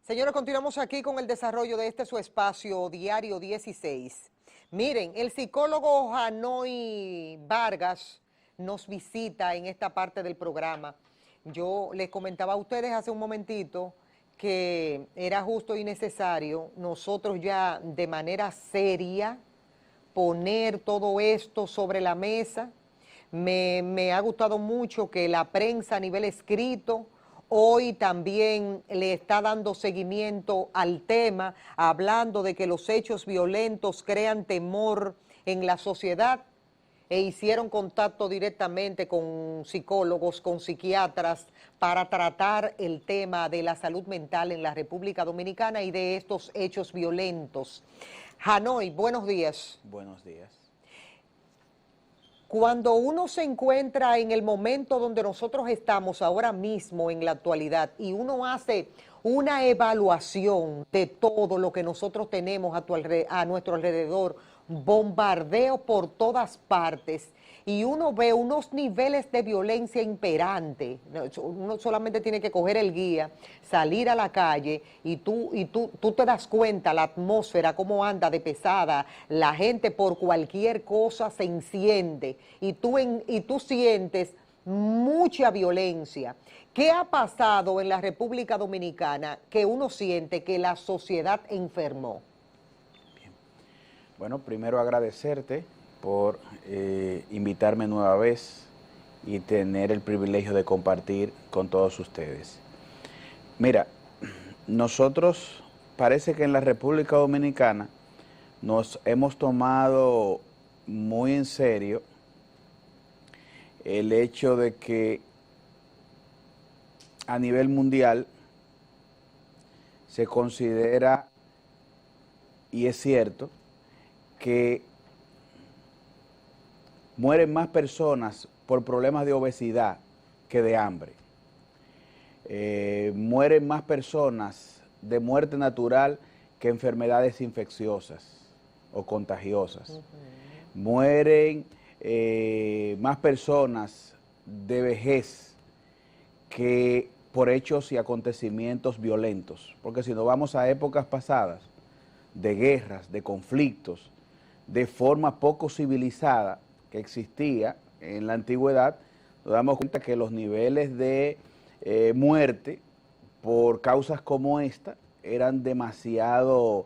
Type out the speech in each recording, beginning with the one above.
Señores, continuamos aquí con el desarrollo de su espacio Diario 16. Miren, el psicólogo Hanoi Vargas nos visita en esta parte del programa. Yo les comentaba a ustedes hace un momentito que era justo y necesario nosotros ya de manera seria poner todo esto sobre la mesa. Me ha gustado mucho que la prensa a nivel escrito hoy también le está dando seguimiento al tema, hablando de que los hechos violentos crean temor en la sociedad e hicieron contacto directamente con psicólogos, con psiquiatras, para tratar el tema de la salud mental en la República Dominicana y de estos hechos violentos. Hanoi, buenos días. Buenos días. Cuando uno se encuentra en el momento donde nosotros estamos ahora mismo en la actualidad y uno hace una evaluación de todo lo que nosotros tenemos a nuestro alrededor, bombardeo por todas partes, y uno ve unos niveles de violencia imperante, uno solamente tiene que coger el guía, salir a la calle y tú te das cuenta la atmósfera, cómo anda de pesada, la gente por cualquier cosa se enciende y tú sientes mucha violencia. ¿Qué ha pasado en la República Dominicana que uno siente que la sociedad enfermó? Bien. Bueno, primero agradecerte por invitarme nueva vez y tener el privilegio de compartir con todos ustedes. Mira, nosotros parece que en la República Dominicana nos hemos tomado muy en serio el hecho de que a nivel mundial se considera, y es cierto, que mueren más personas por problemas de obesidad que de hambre. Mueren más personas de muerte natural que enfermedades infecciosas o contagiosas. Mueren más personas de vejez que por hechos y acontecimientos violentos. Porque si nos vamos a épocas pasadas, de guerras, de conflictos, de forma poco civilizada que existía en la antigüedad, nos damos cuenta que los niveles de muerte por causas como esta eran demasiado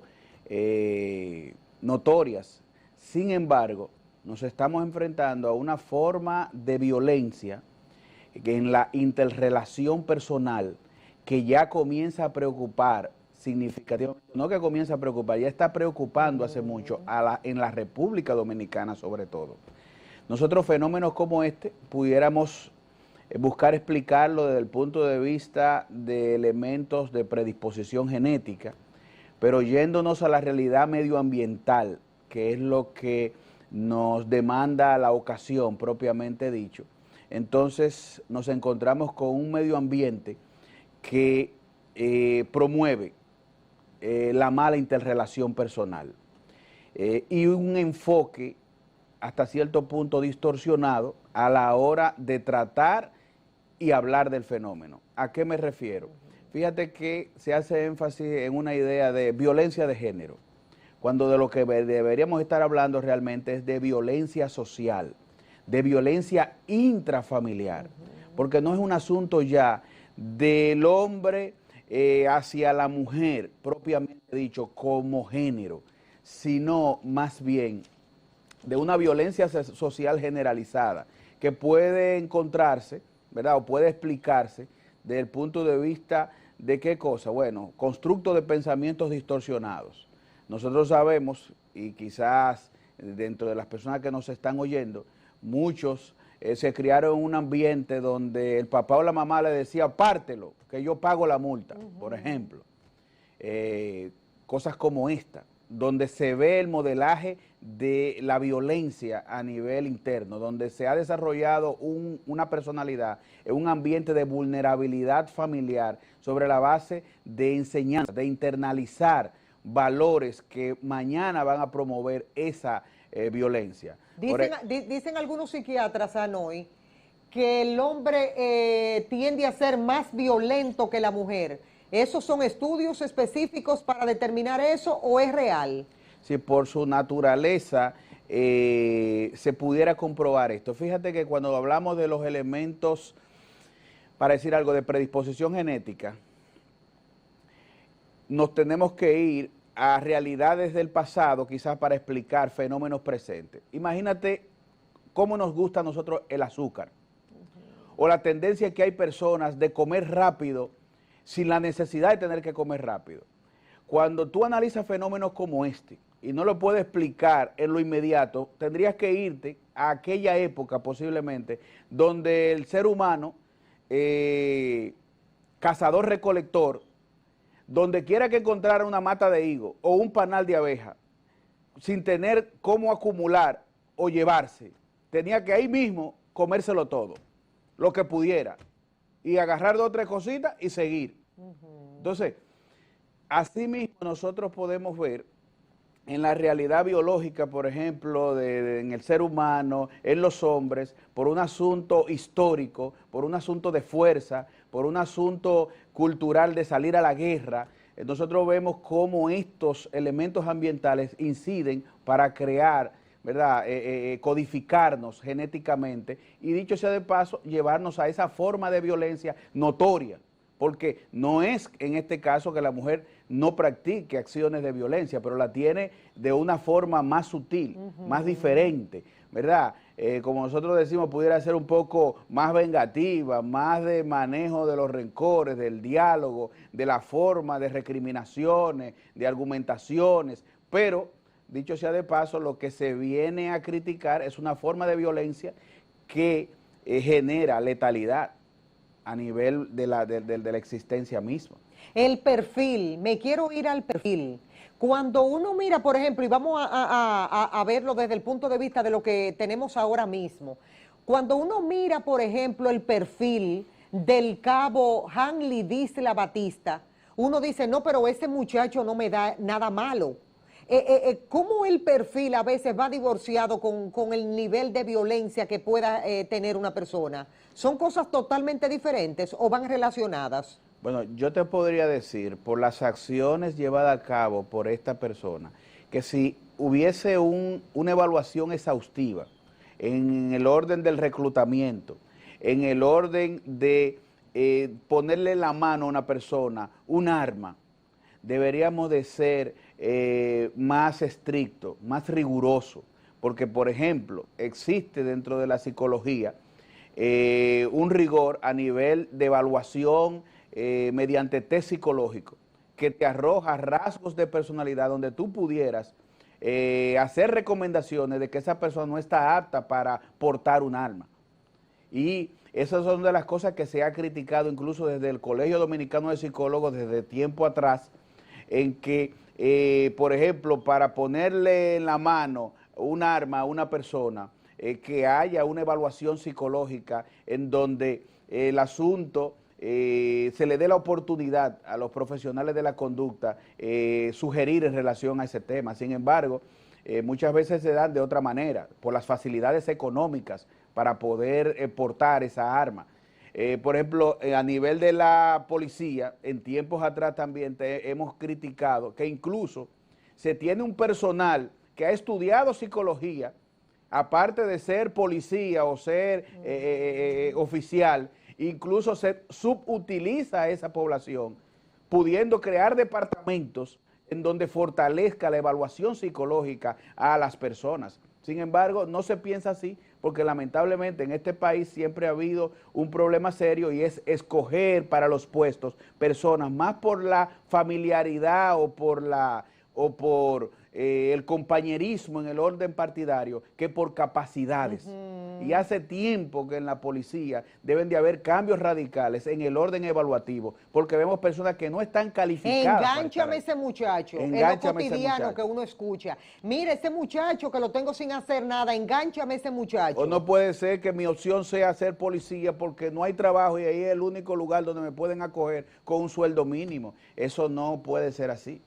notorias. Sin embargo, nos estamos enfrentando a una forma de violencia en la interrelación personal que ya comienza a preocupar significativamente, no que comienza a preocupar, ya está preocupando hace mucho en la República Dominicana sobre todo. Nosotros fenómenos como este pudiéramos buscar explicarlo desde el punto de vista de elementos de predisposición genética, pero yéndonos a la realidad medioambiental, que es lo que nos demanda la ocasión propiamente dicho, entonces nos encontramos con un medio ambiente que promueve la mala interrelación personal y un enfoque hasta cierto punto distorsionado a la hora de tratar y hablar del fenómeno. ¿A qué me refiero? Fíjate que se hace énfasis en una idea de violencia de género, cuando de lo que deberíamos estar hablando realmente es de violencia social, de violencia intrafamiliar, porque no es un asunto ya del hombre hacia la mujer, propiamente dicho, como género, sino más bien de una violencia social generalizada que puede encontrarse, ¿verdad? O puede explicarse desde el punto de vista de qué cosa. Bueno, constructo de pensamientos distorsionados. Nosotros sabemos, y quizás dentro de las personas que nos están oyendo, muchos se criaron en un ambiente donde el papá o la mamá le decía, pártelo, que yo pago la multa, por ejemplo. Cosas como esta, donde se ve el modelaje de la violencia a nivel interno, donde se ha desarrollado una personalidad en un ambiente de vulnerabilidad familiar sobre la base de enseñanza, de internalizar valores que mañana van a promover esa violencia. Dicen algunos psiquiatras, Hanoi, que el hombre tiende a ser más violento que la mujer. ¿Esos son estudios específicos para determinar eso o es real? Si por su naturaleza se pudiera comprobar esto. Fíjate que cuando hablamos de los elementos, para decir algo, de predisposición genética, nos tenemos que ir a realidades del pasado, quizás para explicar fenómenos presentes. Imagínate cómo nos gusta a nosotros el azúcar, o la tendencia que hay personas de comer rápido sin la necesidad de tener que comer rápido. Cuando tú analizas fenómenos como este y no lo puedes explicar en lo inmediato, tendrías que irte a aquella época posiblemente donde el ser humano, cazador-recolector, donde quiera que encontrara una mata de higo o un panal de abeja, sin tener cómo acumular o llevarse, tenía que ahí mismo comérselo todo, lo que pudiera, y agarrar 2 o 3 cositas y seguir. Entonces, así mismo nosotros podemos ver en la realidad biológica, por ejemplo, en el ser humano, en los hombres, por un asunto histórico, por un asunto de fuerza, por un asunto cultural de salir a la guerra, nosotros vemos cómo estos elementos ambientales inciden para crear, ¿verdad?, codificarnos genéticamente y, dicho sea de paso, llevarnos a esa forma de violencia notoria, porque no es en este caso que la mujer no practique acciones de violencia, pero la tiene de una forma más sutil, más diferente, ¿verdad? Como nosotros decimos, pudiera ser un poco más vengativa, más de manejo de los rencores, del diálogo, de la forma de recriminaciones, de argumentaciones, pero, dicho sea de paso, lo que se viene a criticar es una forma de violencia que genera letalidad a nivel de la existencia misma. El perfil, me quiero ir al perfil. Cuando uno mira, por ejemplo, y vamos a verlo desde el punto de vista de lo que tenemos ahora mismo, cuando uno mira, por ejemplo, el perfil del cabo Hanley Disla Batista, uno dice, no, pero ese muchacho no me da nada malo. ¿Cómo el perfil a veces va divorciado con el nivel de violencia que pueda tener una persona? ¿Son cosas totalmente diferentes o van relacionadas? Bueno, yo te podría decir, por las acciones llevadas a cabo por esta persona, que si hubiese una evaluación exhaustiva en el orden del reclutamiento, en el orden de ponerle en la mano a una persona un arma, deberíamos de ser más estrictos, más rigurosos, porque, por ejemplo, existe dentro de la psicología un rigor a nivel de evaluación mediante test psicológico, que te arroja rasgos de personalidad donde tú pudieras hacer recomendaciones de que esa persona no está apta para portar un arma. Y esas son de las cosas que se ha criticado incluso desde el Colegio Dominicano de Psicólogos desde tiempo atrás, en que, por ejemplo, para ponerle en la mano un arma a una persona, que haya una evaluación psicológica en donde el asunto se le dé la oportunidad a los profesionales de la conducta sugerir en relación a ese tema. Sin embargo, muchas veces se dan de otra manera, por las facilidades económicas para poder portar esa arma. Por ejemplo, a nivel de la policía, en tiempos atrás también hemos criticado que incluso se tiene un personal que ha estudiado psicología, aparte de ser policía o ser oficial, incluso se subutiliza a esa población, pudiendo crear departamentos en donde fortalezca la evaluación psicológica a las personas. Sin embargo, no se piensa así, porque lamentablemente en este país siempre ha habido un problema serio y es escoger para los puestos personas más por la familiaridad o por el compañerismo en el orden partidario que por capacidades. Y hace tiempo que en la policía deben de haber cambios radicales en el orden evaluativo, porque vemos personas que no están calificadas. Engánchame ese muchacho, es lo cotidiano que uno escucha. Mire, ese muchacho que lo tengo sin hacer nada, engánchame ese muchacho. O no puede ser que mi opción sea ser policía porque no hay trabajo y ahí es el único lugar donde me pueden acoger con un sueldo mínimo. Eso no puede ser así.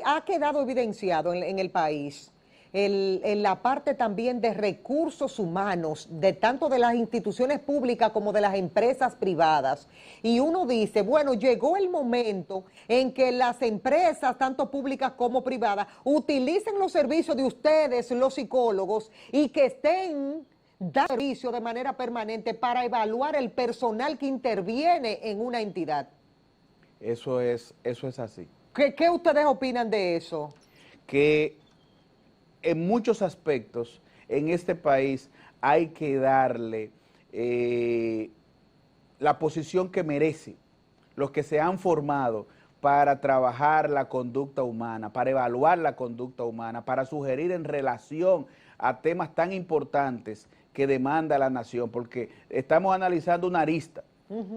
Ha quedado evidenciado en el país en la parte también de recursos humanos, de tanto de las instituciones públicas como de las empresas privadas. Y uno dice, bueno, llegó el momento en que las empresas, tanto públicas como privadas, utilicen los servicios de ustedes, los psicólogos, y que estén dando servicio de manera permanente para evaluar el personal que interviene en una entidad. Eso es así. ¿Qué ustedes opinan de eso? Que en muchos aspectos en este país hay que darle la posición que merece los que se han formado para trabajar la conducta humana, para evaluar la conducta humana, para sugerir en relación a temas tan importantes que demanda la nación, porque estamos analizando una arista,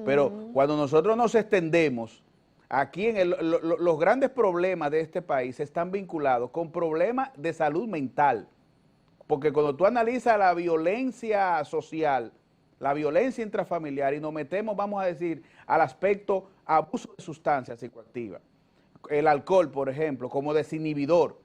pero cuando nosotros nos extendemos, aquí los grandes problemas de este país están vinculados con problemas de salud mental, porque cuando tú analizas la violencia social, la violencia intrafamiliar, y nos metemos, vamos a decir, al aspecto abuso de sustancias psicoactivas, el alcohol, por ejemplo, como desinhibidor,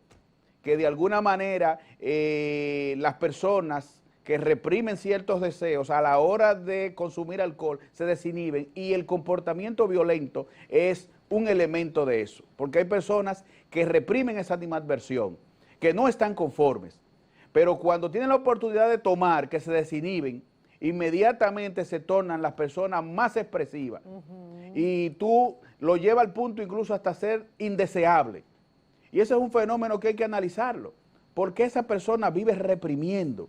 que de alguna manera las personas que reprimen ciertos deseos a la hora de consumir alcohol se desinhiben, y el comportamiento violento es un elemento de eso, porque hay personas que reprimen esa animadversión, que no están conformes, pero cuando tienen la oportunidad de tomar, que se desinhiben, inmediatamente se tornan las personas más expresivas, y tú lo llevas al punto incluso hasta ser indeseable, y ese es un fenómeno que hay que analizarlo, porque esa persona vive reprimiendo,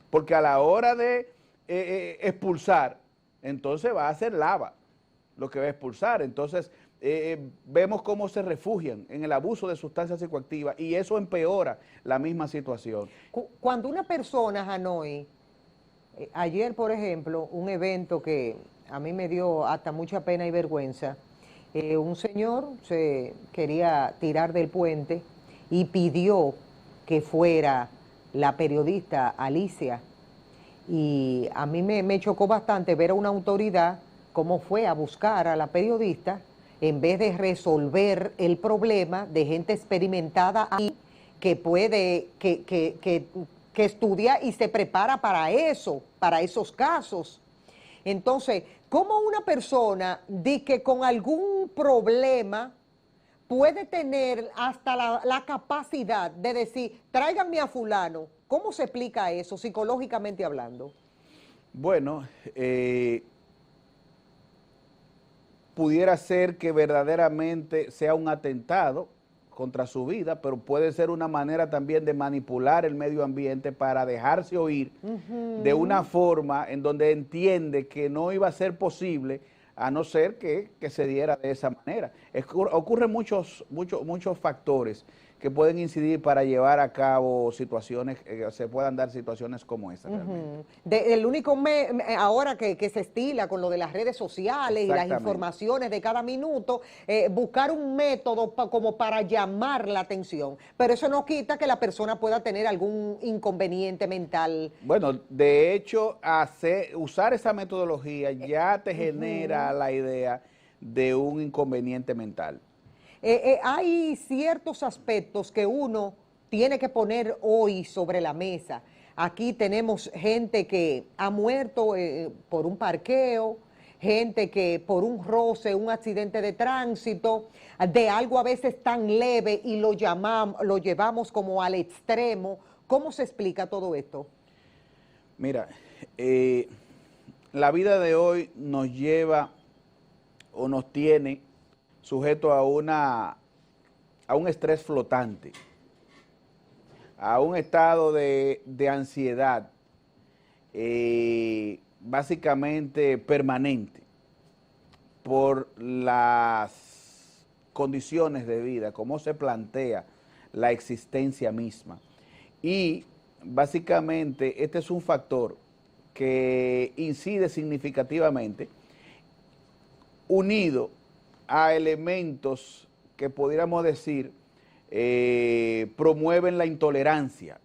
porque a la hora de expulsar, entonces va a ser lava lo que va a expulsar. Entonces vemos cómo se refugian en el abuso de sustancias psicoactivas, y eso empeora la misma situación. Cuando una persona, Hanoi, ayer, por ejemplo, un evento que a mí me dio hasta mucha pena y vergüenza, un señor se quería tirar del puente y pidió que fuera la periodista Alicia, y a mí me chocó bastante ver a una autoridad cómo fue a buscar a la periodista en vez de resolver el problema de gente experimentada ahí que puede, que estudia y se prepara para eso, para esos casos. Entonces, ¿cómo una persona de que con algún problema puede tener hasta la capacidad de decir, tráiganme a fulano? ¿Cómo se explica eso, psicológicamente hablando? Bueno, pudiera ser que verdaderamente sea un atentado contra su vida, pero puede ser una manera también de manipular el medio ambiente para dejarse oír de una forma en donde entiende que no iba a ser posible, a no ser que se diera de esa manera. Ocurren muchos factores que pueden incidir para llevar a cabo situaciones, se puedan dar situaciones como esa. El único ahora que se estila con lo de las redes sociales y las informaciones de cada minuto, buscar un método como para llamar la atención, pero eso no quita que la persona pueda tener algún inconveniente mental. Bueno, de hecho, usar esa metodología ya te genera la idea de un inconveniente mental. Hay ciertos aspectos que uno tiene que poner hoy sobre la mesa. Aquí tenemos gente que ha muerto por un parqueo, gente que por un roce, un accidente de tránsito, de algo a veces tan leve y lo llevamos como al extremo. ¿Cómo se explica todo esto? Mira, la vida de hoy nos lleva o nos tiene sujeto a un estrés flotante, a un estado de ansiedad básicamente permanente por las condiciones de vida, cómo se plantea la existencia misma. Y básicamente este es un factor que incide significativamente, unido a elementos que pudiéramos decir promueven la intolerancia.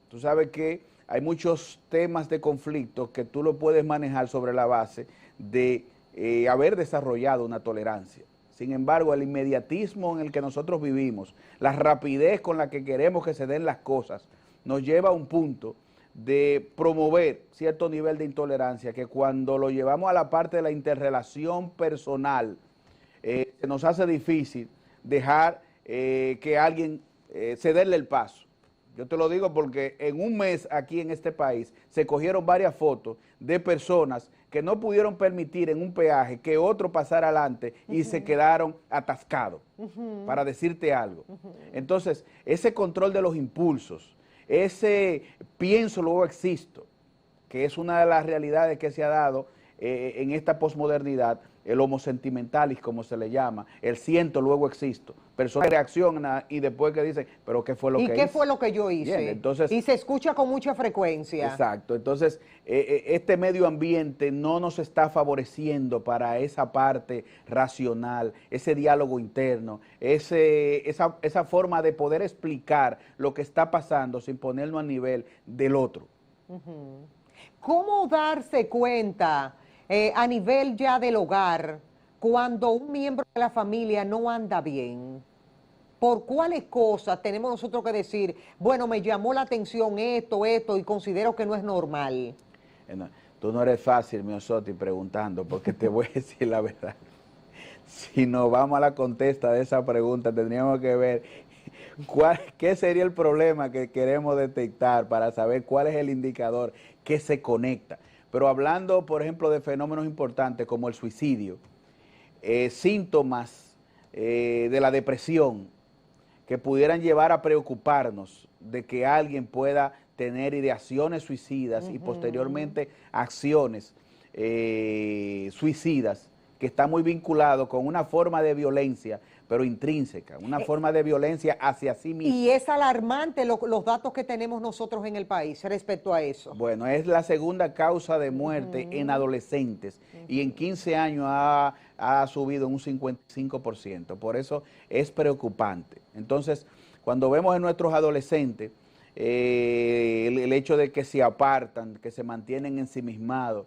Tú sabes que hay muchos temas de conflicto que tú lo puedes manejar sobre la base de haber desarrollado una tolerancia. Sin embargo, el inmediatismo en el que nosotros vivimos, la rapidez con la que queremos que se den las cosas, nos lleva a un punto de promover cierto nivel de intolerancia que cuando lo llevamos a la parte de la interrelación personal, se nos hace difícil dejar que alguien cederle el paso. Yo te lo digo porque en un mes aquí en este país se cogieron varias fotos de personas que no pudieron permitir en un peaje que otro pasara adelante y se quedaron atascados, para decirte algo. Entonces, ese control de los impulsos, ese pienso luego existo, que es una de las realidades que se ha dado en esta posmodernidad, el homo sentimentalis, como se le llama, el siento, luego existo. Personas que reaccionan y después que dicen, pero ¿qué fue lo que hice? ¿Y qué fue lo que yo hice? Bien, entonces, y se escucha con mucha frecuencia. Exacto, entonces este medio ambiente no nos está favoreciendo para esa parte racional, ese diálogo interno, esa forma de poder explicar lo que está pasando sin ponernos a nivel del otro. ¿Cómo darse cuenta a nivel ya del hogar cuando un miembro de la familia no anda bien? ¿Por cuáles cosas tenemos nosotros que decir, bueno, me llamó la atención esto, y considero que no es normal? Tú no eres fácil, Miosoti, preguntando, porque te voy a decir la verdad. Si nos vamos a la contesta de esa pregunta, tendríamos que ver qué sería el problema que queremos detectar para saber cuál es el indicador que se conecta. Pero hablando, por ejemplo, de fenómenos importantes como el suicidio, síntomas de la depresión que pudieran llevar a preocuparnos de que alguien pueda tener ideaciones suicidas y posteriormente acciones suicidas, que está muy vinculado con una forma de violencia, pero intrínseca, una forma de violencia hacia sí mismo. Y es alarmante los datos que tenemos nosotros en el país respecto a eso. Bueno, es la segunda causa de muerte en adolescentes y en 15 años ha subido un 55%, por eso es preocupante. Entonces, cuando vemos en nuestros adolescentes el hecho de que se apartan, que se mantienen ensimismados,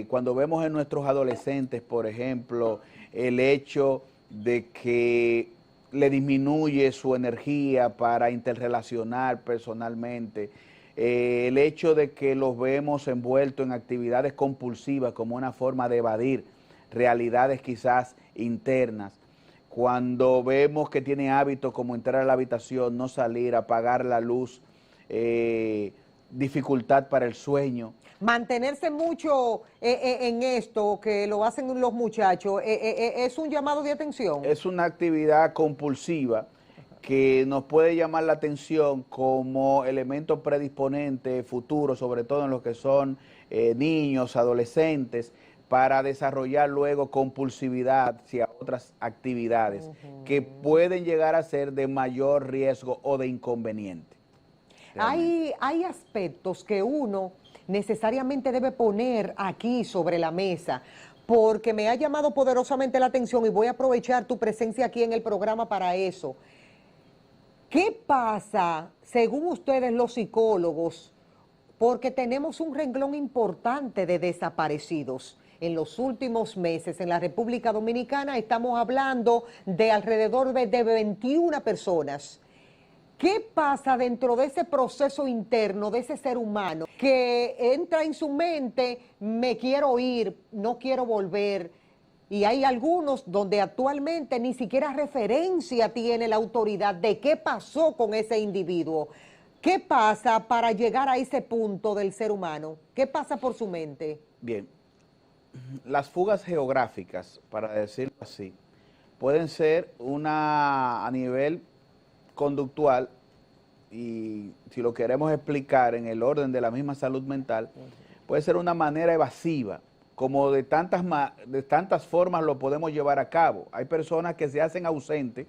cuando vemos en nuestros adolescentes, por ejemplo, el hecho de que le disminuye su energía para interrelacionar personalmente, el hecho de que los vemos envueltos en actividades compulsivas como una forma de evadir realidades quizás internas, cuando vemos que tiene hábitos como entrar a la habitación, no salir, apagar la luz, dificultad para el sueño. Mantenerse mucho en esto que lo hacen los muchachos, ¿es un llamado de atención? Es una actividad compulsiva que nos puede llamar la atención como elemento predisponente futuro, sobre todo en lo que son niños, adolescentes, para desarrollar luego compulsividad hacia otras actividades que pueden llegar a ser de mayor riesgo o de inconveniente. Hay aspectos que uno necesariamente debe poner aquí sobre la mesa, porque me ha llamado poderosamente la atención y voy a aprovechar tu presencia aquí en el programa para eso. ¿Qué pasa, según ustedes los psicólogos, porque tenemos un renglón importante de desaparecidos? En los últimos meses en la República Dominicana estamos hablando de alrededor de 21 personas. ¿Qué pasa dentro de ese proceso interno de ese ser humano que entra en su mente, me quiero ir, no quiero volver? Y hay algunos donde actualmente ni siquiera referencia tiene la autoridad de qué pasó con ese individuo. ¿Qué pasa para llegar a ese punto del ser humano? ¿Qué pasa por su mente? Bien, las fugas geográficas, para decirlo así, pueden ser a nivel conductual, y si lo queremos explicar en el orden de la misma salud mental, puede ser una manera evasiva, como de tantas formas lo podemos llevar a cabo. Hay personas que se hacen ausentes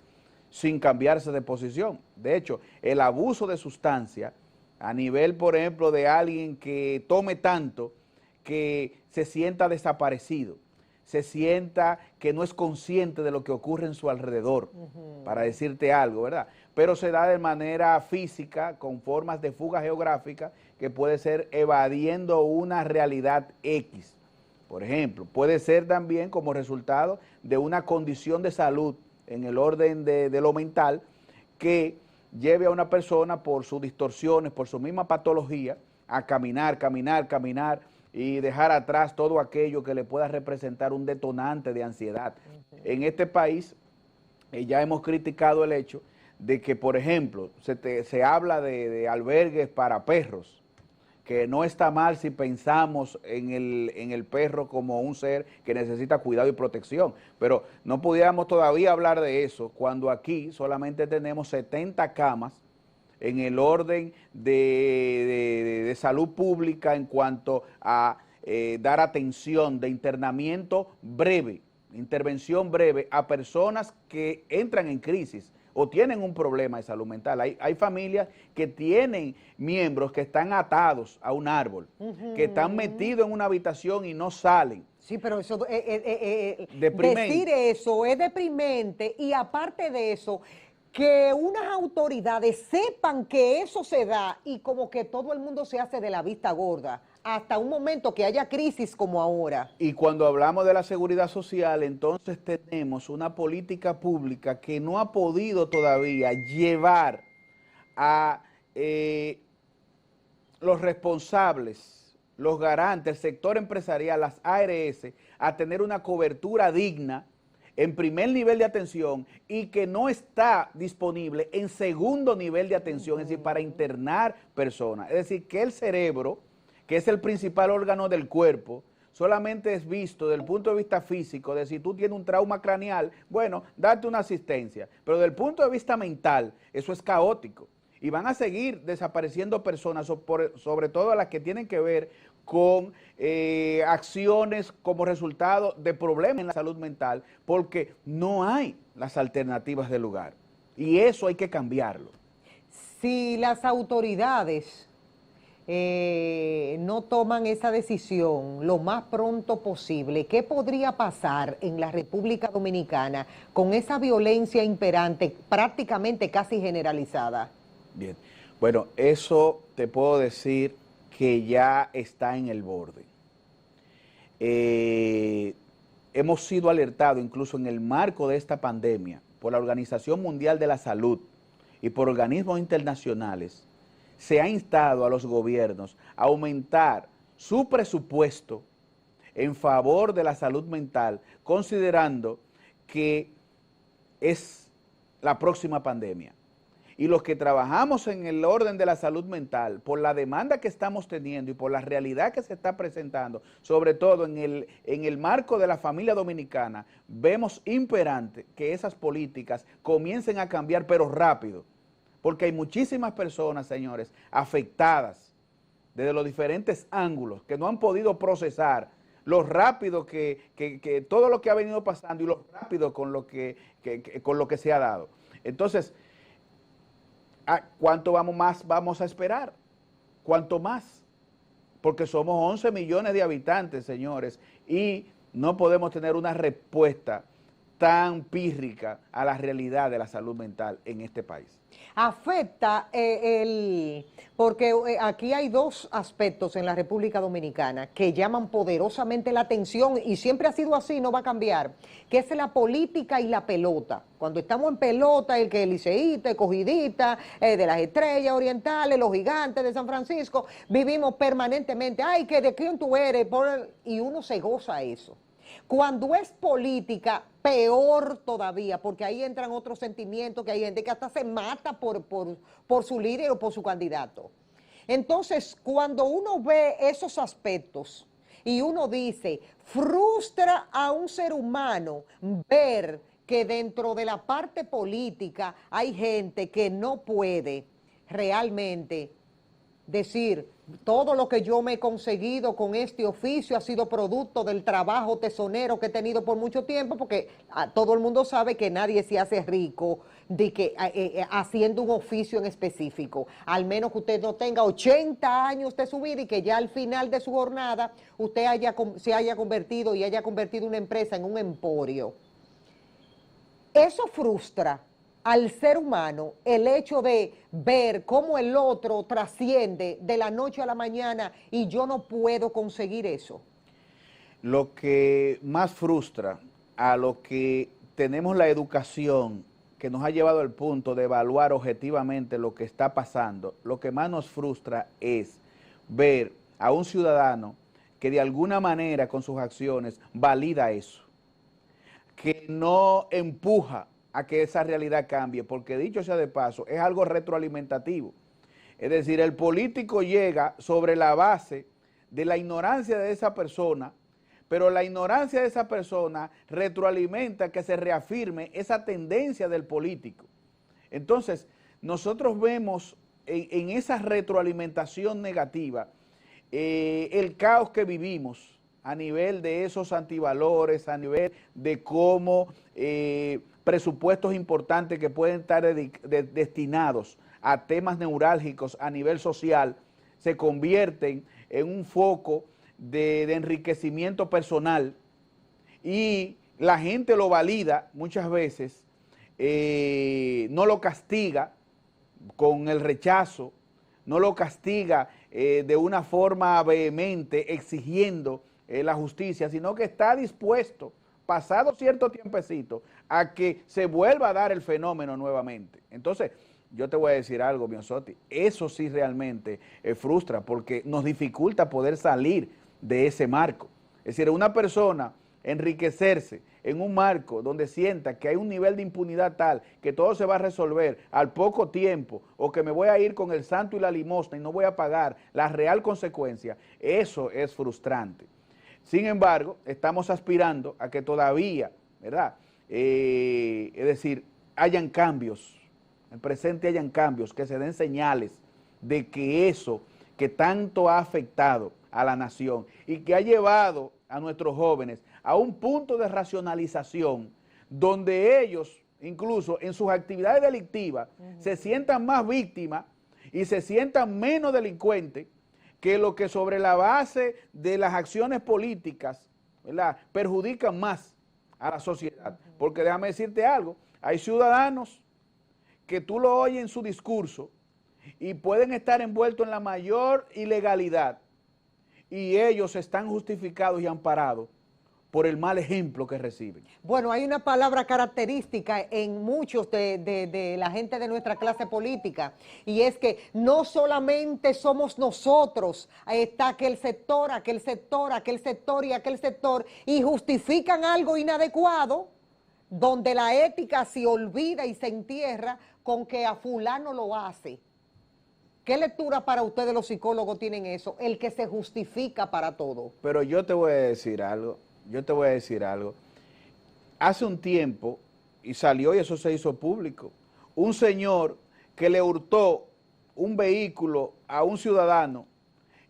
sin cambiarse de posición. De hecho, el abuso de sustancia a nivel, por ejemplo, de alguien que tome tanto que se sienta desaparecido, se sienta que no es consciente de lo que ocurre en su alrededor, para decirte algo, ¿verdad? Pero se da de manera física, con formas de fuga geográfica, que puede ser evadiendo una realidad X. Por ejemplo, puede ser también como resultado de una condición de salud en el orden de lo mental, que lleve a una persona por sus distorsiones, por su misma patología, a caminar, caminar, caminar y dejar atrás todo aquello que le pueda representar un detonante de ansiedad. En este país ya hemos criticado el hecho de que, por ejemplo, se habla de albergues para perros, que no está mal si pensamos en el perro como un ser que necesita cuidado y protección, pero no pudiéramos todavía hablar de eso cuando aquí solamente tenemos 70 camas en el orden de salud pública en cuanto a dar atención de internamiento breve, intervención breve a personas que entran en crisis o tienen un problema de salud mental. Hay familias que tienen miembros que están atados a un árbol, que están metidos en una habitación y no salen. Sí, pero eso, Deprimente. decir eso es deprimente, y aparte de eso, que unas autoridades sepan que eso se da y como que todo el mundo se hace de la vista gorda, hasta un momento que haya crisis como ahora. Y cuando hablamos de la seguridad social, entonces tenemos una política pública que no ha podido todavía llevar a los responsables, los garantes, el sector empresarial, las ARS, a tener una cobertura digna en primer nivel de atención y que no está disponible en segundo nivel de atención, es decir, para internar personas. Es decir, que el cerebro, que es el principal órgano del cuerpo, solamente es visto desde el punto de vista físico, de si tú tienes un trauma craneal, bueno, date una asistencia, pero desde el punto de vista mental, eso es caótico. Y van a seguir desapareciendo personas, sobre todo las que tienen que ver con acciones como resultado de problemas en la salud mental, porque no hay las alternativas del lugar. Y eso hay que cambiarlo. Si las autoridades no toman esa decisión lo más pronto posible, ¿qué podría pasar en la República Dominicana con esa violencia imperante, prácticamente casi generalizada? Bien, bueno, eso te puedo decir que ya está en el borde. Hemos sido alertados incluso en el marco de esta pandemia por la Organización Mundial de la Salud y por organismos internacionales. Se ha instado a los gobiernos a aumentar su presupuesto en favor de la salud mental, considerando que es la próxima pandemia. Y los que trabajamos en el orden de la salud mental, por la demanda que estamos teniendo y por la realidad que se está presentando, sobre todo en el marco de la familia dominicana, vemos imperante que esas políticas comiencen a cambiar, pero rápido. Porque hay muchísimas personas, señores, afectadas desde los diferentes ángulos, que no han podido procesar lo rápido que todo lo que ha venido pasando y lo rápido con lo que se ha dado. Entonces, ¿cuánto más vamos a esperar? ¿Cuánto más? Porque somos 11 millones de habitantes, señores, y no podemos tener una respuesta tan pírrica a la realidad de la salud mental en este país. Afecta porque aquí hay dos aspectos en la República Dominicana que llaman poderosamente la atención, y siempre ha sido así, no va a cambiar, que es la política y la pelota. Cuando estamos en pelota, el que es liceísta, escogidita, de las Estrellas Orientales, los Gigantes de San Francisco, vivimos permanentemente, ay, que de quién tú eres, y uno se goza eso. Cuando es política, peor todavía, porque ahí entran otros sentimientos, que hay gente que hasta se mata por su líder o por su candidato. Entonces, cuando uno ve esos aspectos y uno dice, frustra a un ser humano ver que dentro de la parte política hay gente que no puede realmente decir, todo lo que yo me he conseguido con este oficio ha sido producto del trabajo tesonero que he tenido por mucho tiempo, porque todo el mundo sabe que nadie se hace rico de que haciendo un oficio en específico, al menos que usted no tenga 80 años de su vida y que ya al final de su jornada usted se haya convertido y haya convertido una empresa en un emporio. Eso frustra al ser humano, el hecho de ver cómo el otro trasciende de la noche a la mañana y yo no puedo conseguir eso. Lo que más frustra a los que tenemos la educación que nos ha llevado al punto de evaluar objetivamente lo que está pasando, lo que más nos frustra es ver a un ciudadano que de alguna manera con sus acciones valida eso, que no empuja a que esa realidad cambie, porque dicho sea de paso, es algo retroalimentativo. Es decir, el político llega sobre la base de la ignorancia de esa persona, pero la ignorancia de esa persona retroalimenta que se reafirme esa tendencia del político. Entonces, nosotros vemos en esa retroalimentación negativa el caos que vivimos a nivel de esos antivalores, a nivel de cómo presupuestos importantes que pueden estar destinados a temas neurálgicos a nivel social se convierten en un foco de enriquecimiento personal y la gente lo valida muchas veces, no lo castiga con el rechazo, no lo castiga de una forma vehemente exigiendo la justicia, sino que está dispuesto, pasado cierto tiempecito, a que se vuelva a dar el fenómeno nuevamente. Entonces, yo te voy a decir algo, Miosotti, eso sí realmente frustra porque nos dificulta poder salir de ese marco. Es decir, una persona enriquecerse en un marco donde sienta que hay un nivel de impunidad tal que todo se va a resolver al poco tiempo o que me voy a ir con el santo y la limosna y no voy a pagar la real consecuencia, eso es frustrante. Sin embargo, estamos aspirando a que todavía, ¿verdad? Es decir, hayan cambios, en el presente hayan cambios, que se den señales de que eso que tanto ha afectado a la nación y que ha llevado a nuestros jóvenes a un punto de racionalización donde ellos, incluso en sus actividades delictivas, se sientan más víctimas y se sientan menos delincuentes que lo que sobre la base de las acciones políticas, ¿verdad?, perjudican más a la sociedad. Porque déjame decirte algo, hay ciudadanos que tú lo oyes en su discurso y pueden estar envueltos en la mayor ilegalidad y ellos están justificados y amparados por el mal ejemplo que reciben. Bueno, hay una palabra característica en muchos de la gente de nuestra clase política, y es que no solamente somos nosotros, está aquel sector, aquel sector, aquel sector y aquel sector, y justifican algo inadecuado, donde la ética se olvida y se entierra con que a fulano lo hace. ¿Qué lectura para ustedes los psicólogos tienen eso? El que se justifica para todo. Pero yo te voy a decir algo, Hace un tiempo, y salió y eso se hizo público, un señor que le hurtó un vehículo a un ciudadano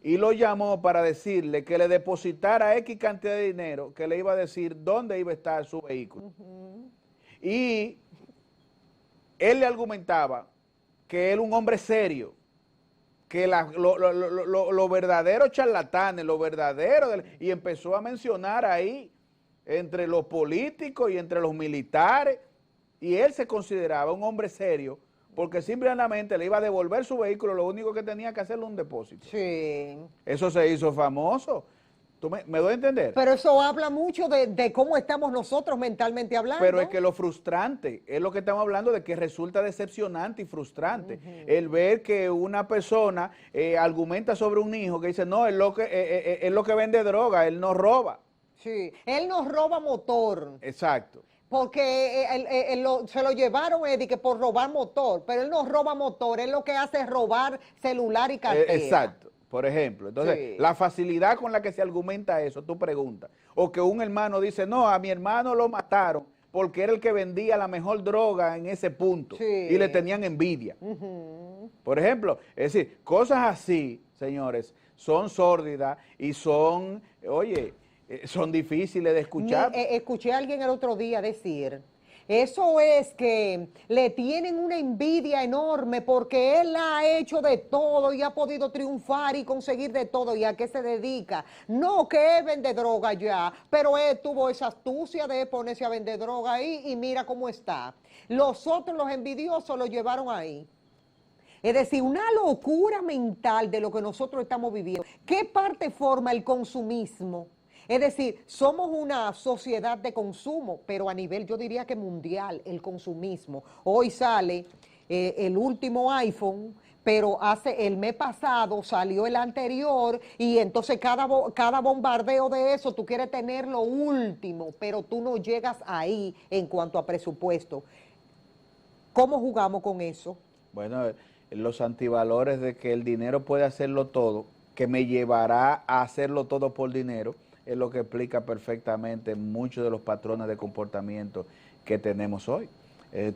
y lo llamó para decirle que le depositara X cantidad de dinero, que le iba a decir dónde iba a estar su vehículo. Y él le argumentaba que él un hombre serio, que los verdaderos charlatanes, los verdaderos, y empezó a mencionar ahí entre los políticos y entre los militares, y él se consideraba un hombre serio, porque simplemente le iba a devolver su vehículo, lo único que tenía que hacerle un depósito. Sí. Eso se hizo famoso. ¿Tú me doy a entender? Pero eso habla mucho de cómo estamos nosotros mentalmente hablando. Pero es que lo frustrante, es lo que estamos hablando de que resulta decepcionante y frustrante. El ver que una persona argumenta sobre un hijo que dice, no, es lo que vende droga, él no roba. Sí, él nos roba motor. Exacto. Porque se lo llevaron, Eddie, que por robar motor, pero él no roba motor, él lo que hace es robar celular y cartera. Exacto. Por ejemplo, entonces, sí, la facilidad con la que se argumenta eso, tú preguntas, o que un hermano dice, no, a mi hermano lo mataron porque era el que vendía la mejor droga en ese punto, sí, y le tenían envidia. Por ejemplo, es decir, cosas así, señores, son sórdidas y son, oye, son difíciles de escuchar. Escuché a alguien el otro día decir, eso es que le tienen una envidia enorme porque él ha hecho de todo y ha podido triunfar y conseguir de todo. ¿Y a qué se dedica? No que él vende droga ya, pero él tuvo esa astucia de ponerse a vender droga ahí y mira cómo está. Los otros, los envidiosos, lo llevaron ahí. Es decir, una locura mental de lo que nosotros estamos viviendo. ¿Qué parte forma el consumismo? Es decir, somos una sociedad de consumo, pero a nivel, yo diría que mundial, el consumismo. Hoy sale el último iPhone, pero el mes pasado salió el anterior y entonces cada bombardeo de eso, tú quieres tener lo último, pero tú no llegas ahí en cuanto a presupuesto. ¿Cómo jugamos con eso? Bueno, los antivalores de que el dinero puede hacerlo todo, que me llevará a hacerlo todo por dinero, es lo que explica perfectamente muchos de los patrones de comportamiento que tenemos hoy.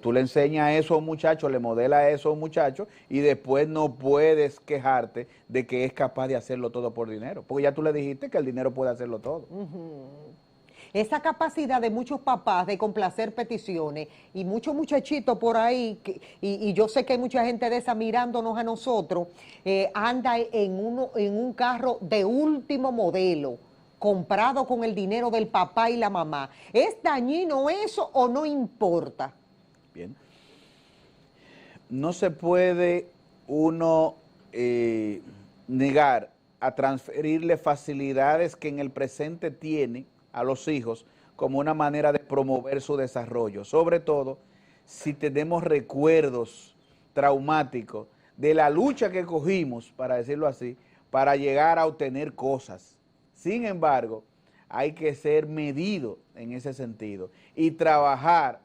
Tú le enseñas eso a un muchacho, le modelas eso a un muchacho y después no puedes quejarte de que es capaz de hacerlo todo por dinero, porque ya tú le dijiste que el dinero puede hacerlo todo. Esa capacidad de muchos papás de complacer peticiones y muchos muchachitos por ahí, y yo sé que hay mucha gente de esa mirándonos a nosotros, anda en un carro de último modelo, comprado con el dinero del papá y la mamá. ¿Es dañino eso o no importa? Bien. No se puede uno negar a transferirle facilidades que en el presente tiene a los hijos como una manera de promover su desarrollo, sobre todo si tenemos recuerdos traumáticos de la lucha que cogimos, para decirlo así, para llegar a obtener cosas. Sin embargo, hay que ser medido en ese sentido y trabajar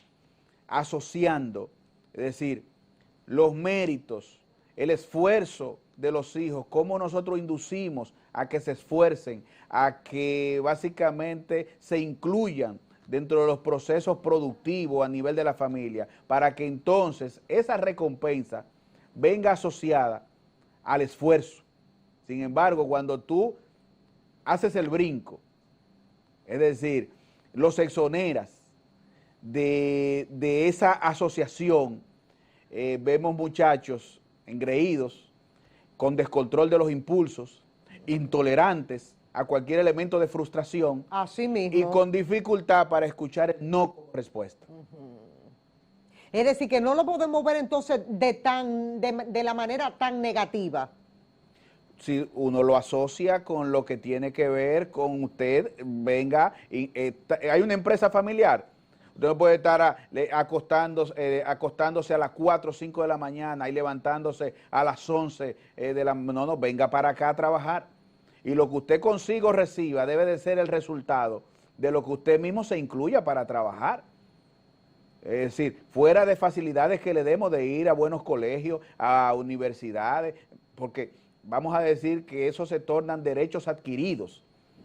asociando, es decir, los méritos, el esfuerzo de los hijos, cómo nosotros inducimos a que se esfuercen, a que básicamente se incluyan dentro de los procesos productivos a nivel de la familia, para que entonces esa recompensa venga asociada al esfuerzo. Sin embargo, cuando tú haces el brinco, es decir, los exoneras de esa asociación, vemos muchachos engreídos, con descontrol de los impulsos, intolerantes a cualquier elemento de frustración. Así mismo. Y con dificultad para escuchar el no como respuesta. Es decir, que no lo podemos ver entonces de la manera tan negativa. Si uno lo asocia con lo que tiene que ver con usted, venga, hay una empresa familiar, usted no puede estar acostándose a las 4 o 5 de la mañana y levantándose a las 11 de la mañana. No, venga para acá a trabajar. Y lo que usted consiga o reciba debe de ser el resultado de lo que usted mismo se incluya para trabajar. Es decir, fuera de facilidades que le demos de ir a buenos colegios, a universidades, porque vamos a decir que eso se tornan derechos adquiridos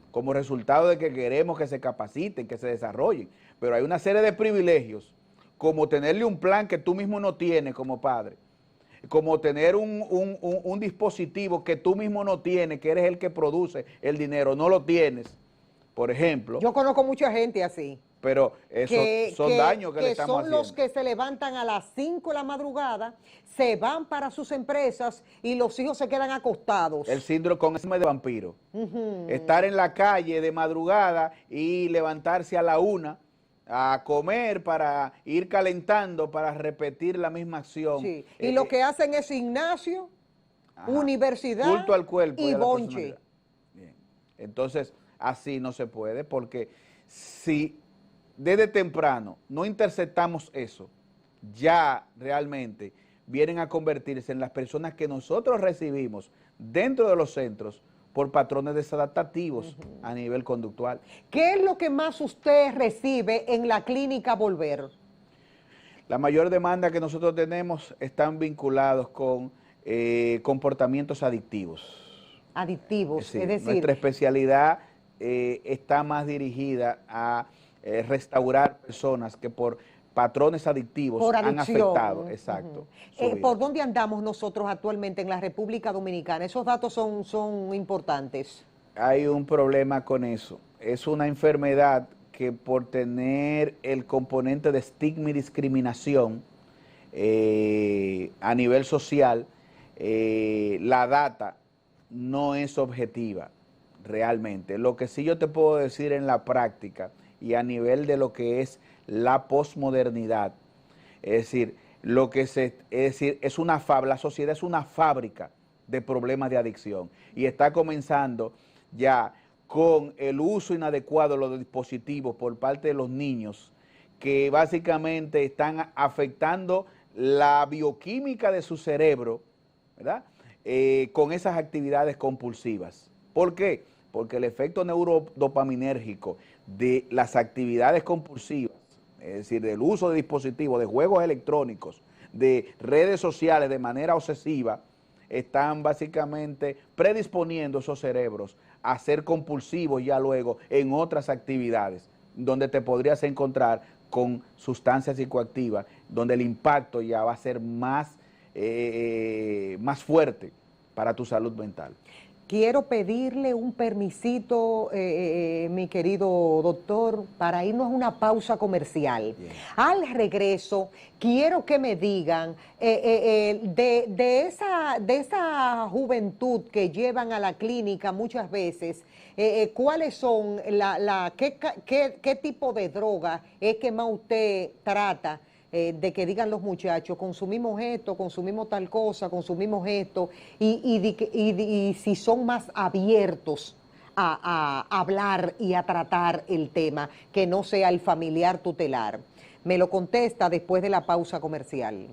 como resultado de que queremos que se capaciten, que se desarrollen. Pero hay una serie de privilegios, como tenerle un plan que tú mismo no tienes como padre, como tener un dispositivo que tú mismo no tienes, que eres el que produce el dinero, no lo tienes, por ejemplo. Yo conozco mucha gente así. Pero esos son daños que le estamos haciendo. Son los que se levantan a las 5 de la madrugada, se van para sus empresas y los hijos se quedan acostados. El síndrome con síndrome de vampiro. Estar en la calle de madrugada y levantarse a la 1 a comer para ir calentando, para repetir la misma acción. Sí. Y lo que hacen es gimnasio, universidad, culto al cuerpo y bonche. Bien. Entonces, así no se puede, porque si desde temprano no interceptamos eso, ya realmente vienen a convertirse en las personas que nosotros recibimos dentro de los centros por patrones desadaptativos a nivel conductual. ¿Qué es lo que más usted recibe en la clínica Volver? La mayor demanda que nosotros tenemos están vinculados con comportamientos adictivos. Adictivos, es decir, nuestra especialidad está más dirigida a restaurar personas que por patrones adictivos han afectado. Exacto. ¿Por dónde andamos nosotros actualmente en la República Dominicana? Esos datos son importantes. Hay un problema con eso. Es una enfermedad que por tener el componente de estigma y discriminación a nivel social, la data no es objetiva realmente. Lo que sí yo te puedo decir en la práctica y a nivel de lo que es la posmodernidad, es decir, la sociedad es una fábrica de problemas de adicción y está comenzando ya con el uso inadecuado de los dispositivos por parte de los niños, que básicamente están afectando la bioquímica de su cerebro, ¿verdad? Con esas actividades compulsivas. ¿Por qué? Porque el efecto neurodopaminérgico de las actividades compulsivas, es decir, del uso de dispositivos, de juegos electrónicos, de redes sociales de manera obsesiva, están básicamente predisponiendo esos cerebros a ser compulsivos ya luego en otras actividades, donde te podrías encontrar con sustancias psicoactivas, donde el impacto ya va a ser más fuerte para tu salud mental. Quiero pedirle un permisito, mi querido doctor, para irnos a una pausa comercial. Bien. Al regreso, quiero que me digan de esa juventud que llevan a la clínica muchas veces, ¿cuáles son, qué tipo de droga es que más usted trata? De que digan los muchachos, consumimos esto, consumimos tal cosa, consumimos esto, y si son más abiertos a hablar y a tratar el tema, que no sea el familiar tutelar. Me lo contesta después de la pausa comercial.